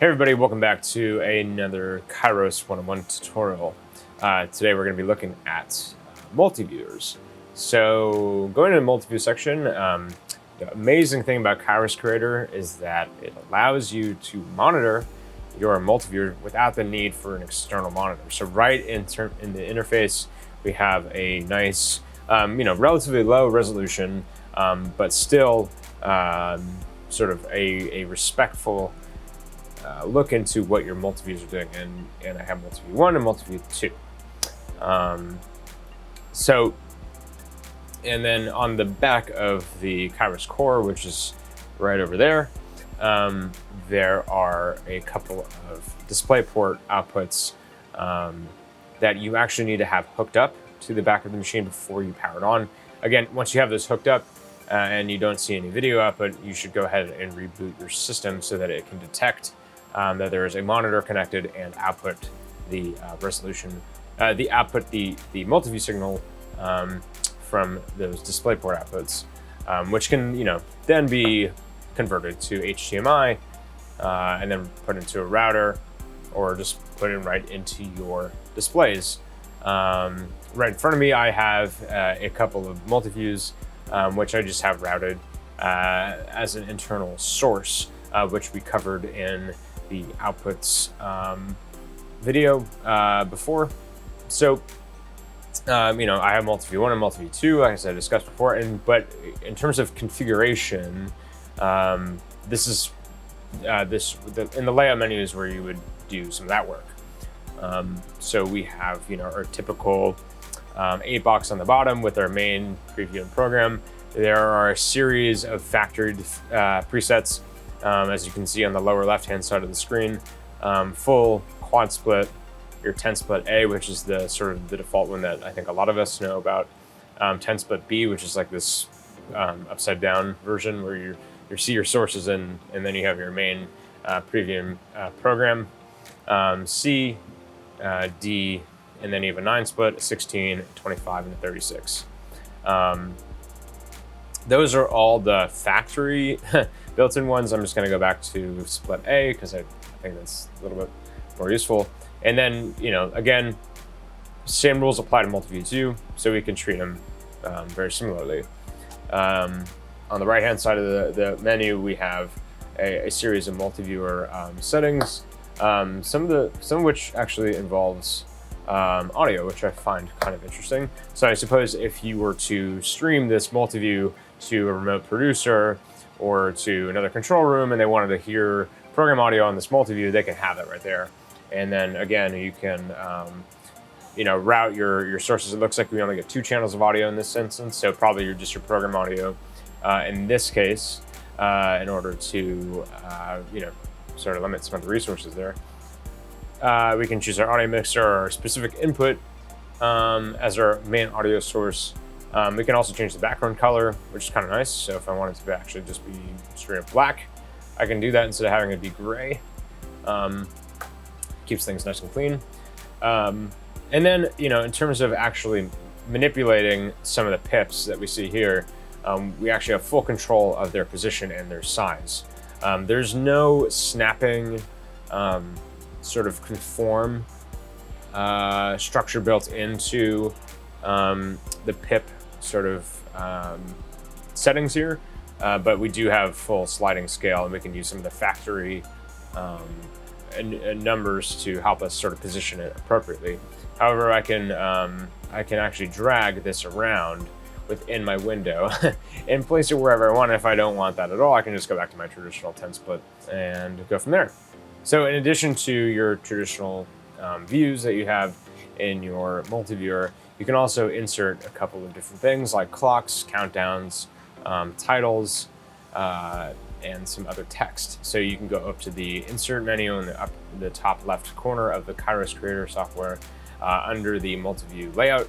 Hey everybody, welcome back to another Kairos 101 tutorial. Today we're going to be looking at multiviewers. So going to the multiview section, the amazing thing about Kairos Creator is that it allows you to monitor your multiviewer without the need for an external monitor. So right in the interface, we have a nice, relatively low resolution, but still sort of a respectful look into what your multiviews are doing, and I have multiview 1 and multiview 2. And then on the back of the Kairos core, which is right over there, there are a couple of DisplayPort outputs that you actually need to have hooked up to the back of the machine before you power it on. Again, once you have those hooked up and you don't see any video output, you should go ahead and reboot your system so that it can detect that there is a monitor connected and output the resolution, the multiview signal from those DisplayPort outputs, which can, then be converted to HDMI and then put into a router, or just put it right into your displays. Right in front of me, I have a couple of multiviews, which I just have routed as an internal source, which we covered in the outputs video before. So, I have multiview 1 and multiview 2, like I said, discussed before. But in terms of configuration, this is in the layout menus where you would do some of that work. So we have, our typical 8-box on the bottom with our main preview and program. There are a series of factory presets, as you can see on the lower left-hand side of the screen. Full quad split, your 10 split A, which is the sort of the default one that I think a lot of us know about. 10 split B, which is like this upside down version where you see your sources and then you have your main preview program. C, D, and then you have a 9 split, a 16, a 25, and a 36. Those are all the factory built-in ones. I'm just going to go back to split A because I think that's a little bit more useful. And then, again, same rules apply to multiview 2, so we can treat them very similarly. On the right-hand side of the menu, we have a series of multiviewer settings, some of which actually involves audio, which I find kind of interesting. So I suppose if you were to stream this multiview to a remote producer or to another control room and they wanted to hear program audio on this multiview, they can have that right there. And then again, you can route your sources. It looks like we only get 2 channels of audio in this instance, so probably just your program audio in this case, in order to sort of limit some of the resources there. We can choose our audio mixer or our specific input as our main audio source. We can also change the background color, which is kind of nice. So if I want it to actually just be straight up black, I can do that instead of having it be gray. Keeps things nice and clean. And then, in terms of actually manipulating some of the pips that we see here, we actually have full control of their position and their size. There's no snapping sort of conform structure built into the pip sort of settings here, but we do have full sliding scale, and we can use some of the factory numbers to help us sort of position it appropriately. However, I can actually drag this around within my window and place it wherever I want. If I don't want that at all, I can just go back to my traditional 10 split and go from there. So in addition to your traditional views that you have in your multiviewer, you can also insert a couple of different things like clocks, countdowns, titles, and some other text. So you can go up to the insert menu in the top left corner of the Kairos Creator software under the multiview layout.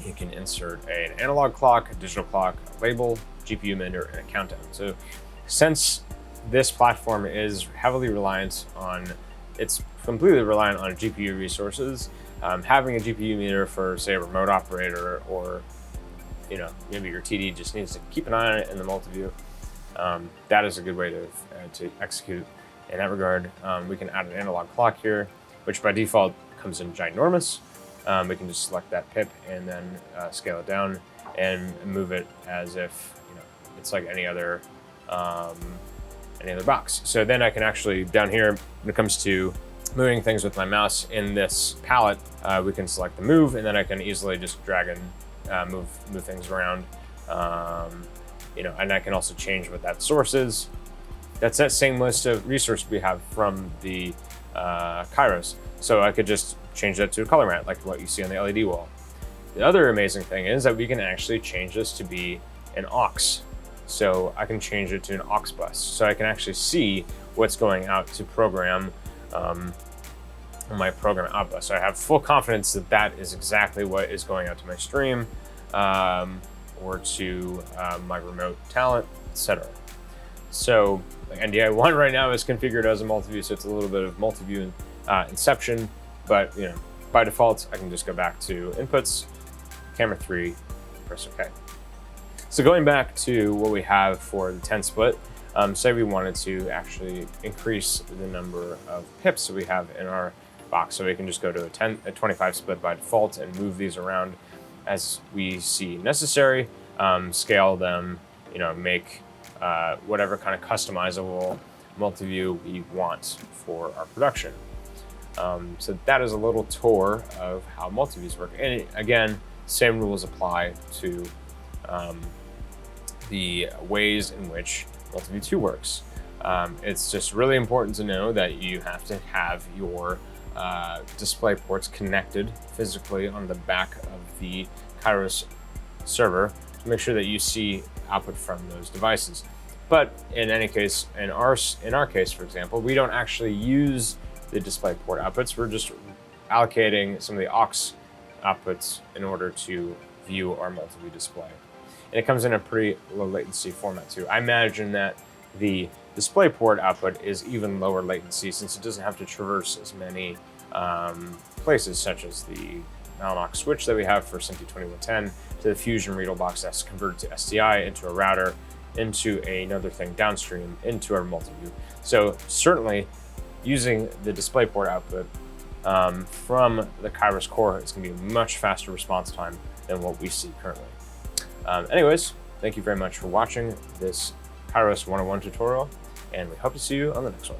You can insert an analog clock, a digital clock, a label, GPU emitter, and a countdown. So since this platform is heavily reliant on, it's completely reliant on GPU resources, having a GPU meter for, say, a remote operator, or maybe your TD just needs to keep an eye on it in the multiview, That is a good way to execute in that regard. We can add an analog clock here, which by default comes in ginormous. We can just select that pip and then scale it down and move it as if it's like any other box. So then I can actually, down here, when it comes to moving things with my mouse in this palette, we can select the move, and then I can easily just drag and move things around. And I can also change what that source is. That's that same list of resources we have from the Kairos. So I could just change that to a color mat, like what you see on the LED wall. The other amazing thing is that we can actually change this to be an aux. So I can change it to an aux bus. So I can actually see what's going out to program my program out bus. So I have full confidence that that is exactly what is going out to my stream or to my remote talent, etc. So NDI 1 right now is configured as a multiview, so it's a little bit of multiview inception, but by default, I can just go back to inputs, camera 3, press OK. So going back to what we have for the 10 split, say we wanted to actually increase the number of pips that we have in our box. So we can just go to a 25 split by default and move these around as we see necessary, scale them, make whatever kind of customizable multi-view we want for our production. So that is a little tour of how multi-views work. And again, same rules apply to the ways in which Multiview 2 works. It's just really important to know that you have to have your display ports connected physically on the back of the Kairos server to make sure that you see output from those devices. But in any case, in our case, for example, we don't actually use the display port outputs. We're just allocating some of the aux outputs in order to view our multi-view display. And it comes in a pretty low latency format too. I imagine that the display port output is even lower latency since it doesn't have to traverse as many places, such as the Panasonic switch that we have for SMPTE 2110 to the Fusion Readle box that's converted to SDI into a router, into another thing downstream, into our multi-view. So certainly using the DisplayPort output from the Kairos core, it's going to be a much faster response time than what we see currently. Anyways, thank you very much for watching this Kairos 101 tutorial, and we hope to see you on the next one.